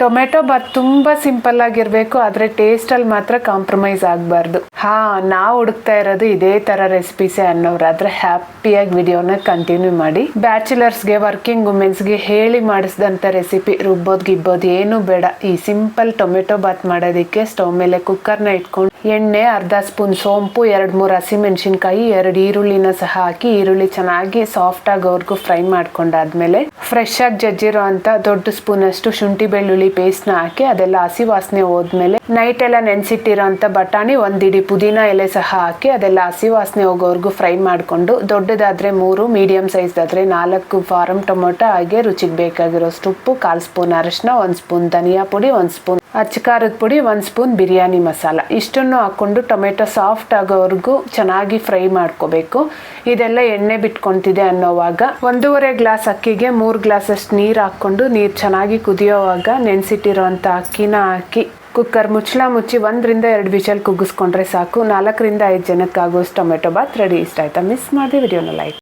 Tomato Baat ತುಂಬ simple ಆಗಿರಬೇಕು, ಆದರೆ ಟೇಸ್ಟಲ್ಲಿ ಮಾತ್ರ ಕಾಂಪ್ರಮೈಸ್ ಆಗಬಾರ್ದು. ನಾವು ಹುಡುಕ್ತಾ ಇರೋದು ಇದೇ ಥರ ರೆಸಿಪೀಸೇ ಅನ್ನೋರಾದರೆ ಹ್ಯಾಪಿಯಾಗಿ ವಿಡಿಯೋನ ಕಂಟಿನ್ಯೂ ಮಾಡಿ. ಬ್ಯಾಚುಲರ್ಸ್ಗೆ, ವರ್ಕಿಂಗ್ ವುಮೆನ್ಸ್ಗೆ ಹೇಳಿ ಮಾಡಿಸಿದಂಥ ರೆಸಿಪಿ. ರುಬ್ಬೋದು ಗಿಬ್ಬೋದು ಏನೂ ಬೇಡ. ಈ ಸಿಂಪಲ್ ಟೊಮೆಟೊ ಬಾತ್ ಮಾಡೋದಕ್ಕೆ ಸ್ಟವ್ ಮೇಲೆ ಕುಕ್ಕರ್ನ ಇಟ್ಕೊಂಡು ಎಣ್ಣೆ, ಅರ್ಧ ಸ್ಪೂನ್ ಸೋಂಪು, 2-3 ಹಸಿಮೆಣಸಿನ್ಕಾಯಿ, 2 ಈರುಳ್ಳಿನ ಸಹ ಹಾಕಿ ಈರುಳ್ಳಿ ಚೆನ್ನಾಗಿ ಸಾಫ್ಟ್ ಆಗೋವರೆಗೂ ಫ್ರೈ ಮಾಡ್ಕೊಂಡಾದ್ಮೇಲೆ ಫ್ರೆಶ್ ಆಗಿ ಜಜ್ಜಿರೋ ಅಂತ ದೊಡ್ಡ ಸ್ಪೂನ್ ಅಷ್ಟು ಶುಂಠಿ ಬೆಳ್ಳುಳ್ಳಿ ಪೇಸ್ಟ್ನ ಹಾಕಿ ಅದೆಲ್ಲ ಹಸಿ ವಾಸನೆ ಹೋದ್ಮೇಲೆ ನೈಟ್ ಎಲ್ಲ ನೆನೆಸಿಟ್ಟಿರೋ ಅಂತ ಬಟಾಣಿ, 1 ಇಡಿ ಪುದೀನ ಎಲೆ ಸಹ ಹಾಕಿ ಅದೆಲ್ಲ ಹಸಿ ವಾಸನೆ ಹೋಗೋವರೆಗೂ ಫ್ರೈ ಮಾಡಿಕೊಂಡು, ದೊಡ್ಡದಾದ್ರೆ 3, ಮೀಡಿಯಂ ಸೈಜ್ದಾದ್ರೆ 4 ಫಾರಂ ಟೊಮೊಟೊ, ಹಾಗೆ ರುಚಿಗೆ ಬೇಕಾಗಿರೋಷ್ಟು ಉಪ್ಪು, 1/4 ಸ್ಪೂನ್ ಅರಿಶಿನ, 1 ಸ್ಪೂನ್ ಧನಿಯಾ ಪುಡಿ, 1 ಸ್ಪೂನ್ ಅಚ್ಚ ಖಾರದ ಪುಡಿ, 1 ಸ್ಪೂನ್ ಬಿರಿಯಾನಿ ಮಸಾಲ ಇಷ್ಟನ್ನು ಹಾಕ್ಕೊಂಡು ಟೊಮೆಟೊ ಸಾಫ್ಟ್ ಆಗೋವರೆಗೂ ಚೆನ್ನಾಗಿ ಫ್ರೈ ಮಾಡ್ಕೋಬೇಕು. ಇದೆಲ್ಲ ಎಣ್ಣೆ ಬಿಟ್ಕೊತಿದೆ ಅನ್ನೋವಾಗ 1.5 ಗ್ಲಾಸ್ ಅಕ್ಕಿಗೆ 3 ಗ್ಲಾಸ್ ಅಷ್ಟು ನೀರು ಹಾಕ್ಕೊಂಡು, ನೀರು ಚೆನ್ನಾಗಿ ಕುದಿಯೋವಾಗ ನೆನೆಸಿಟ್ಟಿರೋಂಥ ಅಕ್ಕಿನ ಹಾಕಿ ಕುಕ್ಕರ್ ಮುಚ್ಚಳ ಮುಚ್ಚಿ 1-2 ವಿಷಲ್ ಕುಗ್ಗಿಸ್ಕೊಂಡ್ರೆ ಸಾಕು. 4-5 ಜನಕ್ಕಾಗುವಷ್ಟು ಟೊಮೆಟೊ ಬಾತ್ ರೆಡಿ. ಇಷ್ಟ ಆಯ್ತಾ? ಮಿಸ್ ಮಾಡಿ ವಿಡಿಯೋನ ಲೈಕ್